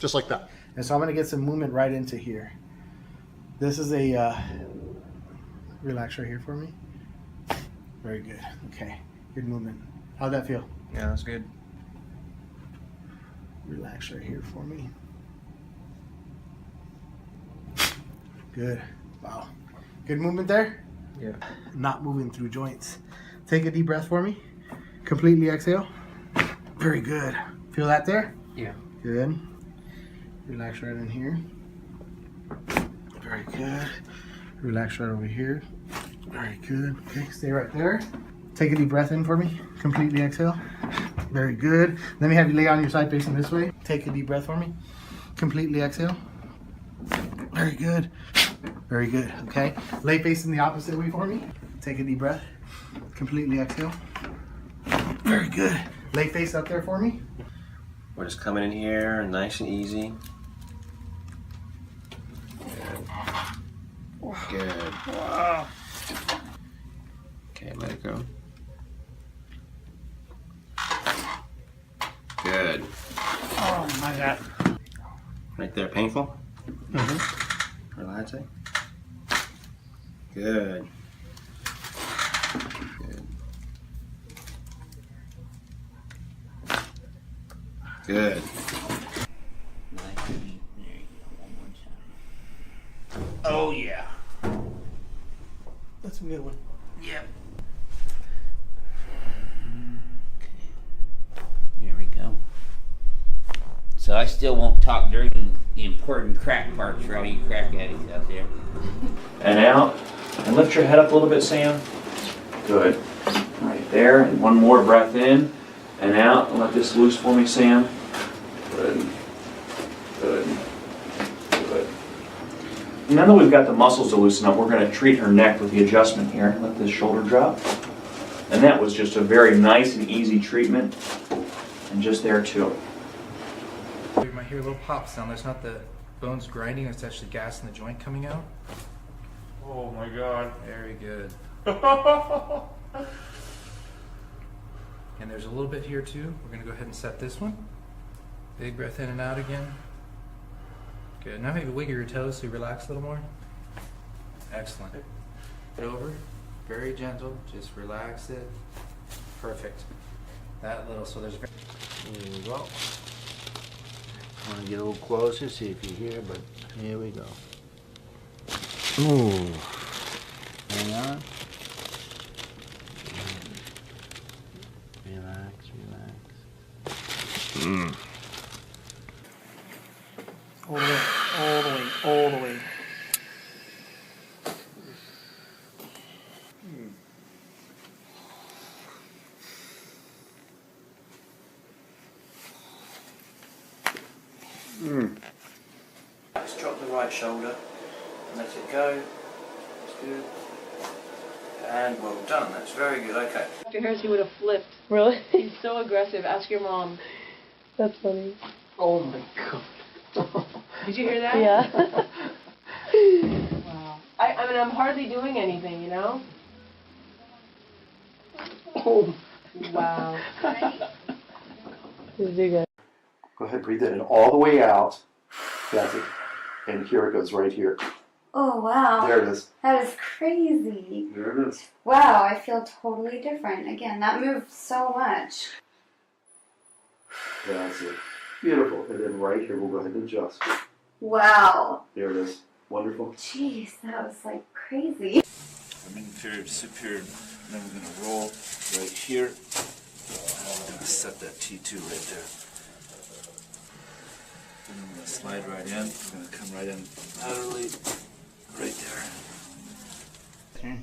just like that. And so I'm going to get some movement right into here. This is a relax right here for me. Very good. Okay, good movement. How'd that feel? Yeah, that's good. Relax right here for me. Good. Wow. Good movement there? Yeah. Not moving through joints. Take a deep breath for me. Completely exhale. Very good. Feel that there? Yeah. Good. Relax right in here. Very good. Relax right over here. Very good. Okay, stay right there. Take a deep breath in for me. Completely exhale. Very good. Let me have you lay on your side facing this way. Take a deep breath for me. Completely exhale. Very good. Very good. Okay. Lay facing the opposite way for me. Take a deep breath. Completely exhale. Very good. Lay face up there for me. We're just coming in here, nice and easy. Good. Wow. Okay, let it go. Good. Oh my God. Right there, painful? Mm-hmm. Relaxing? Good. Good. Good. Oh yeah. That's a good one. Yep. There we go. So I still won't talk during the important crack parts for all you crack addicts out there. And out. And lift your head up a little bit, Sam. Good. Right there. And one more breath in and out. And let this loose for me, Sam. Good. Good. Good. Now that we've got the muscles to loosen up, we're going to treat her neck with the adjustment here. Let this shoulder drop. And that was just a very nice and easy treatment. And just there too. You might hear a little pop sound. That's not the bones grinding, it's actually gas in the joint coming out. Oh my God. Very good. And there's a little bit here too. We're going to go ahead and set this one. Big breath in and out again. Good. Now maybe wiggle your toes so you relax a little more. Excellent. It over. Very gentle. Just relax it. Perfect. That little, so there's... There we go. I want to get a little closer, see if you hear, but here we go. Ooh. Hang on. Relax, relax. All the way, all the way, all the way. Just drop the right shoulder. Let it go. That's good. And well done. That's very good. Okay. Dr. Harris, he would have flipped. Really? He's so aggressive. Ask your mom. That's funny. Oh my God. Did you hear that? Yeah. Wow. I mean, I'm hardly doing anything, you know? Oh. Wow. You do good. Go ahead, breathe it in all the way out. That's it. And here it goes, right here. Oh, wow. There it is. That is crazy. There it is. Wow, I feel totally different. Again, that moved so much. That's it. Beautiful. And then right here, we'll go ahead and adjust. Wow. There it is. Wonderful. Jeez, that was like crazy. I'm inferior to superior, and then we're going to roll right here. And we're going to set that T2 right there. And I'm going to slide right in. We're going to come right in laterally, right there.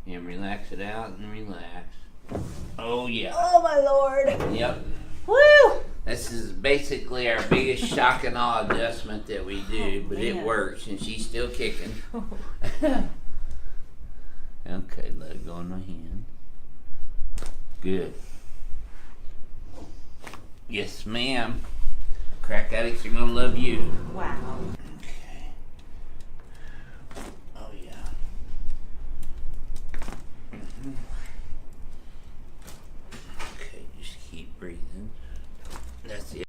And relax it out and relax. Oh yeah. Oh my Lord. Yep. Woo! This is basically our biggest shock and awe adjustment that we do, but it works and she's still kicking. Okay, let it go in my hand. Good. Yes, ma'am. Crack addicts are gonna love you. Wow.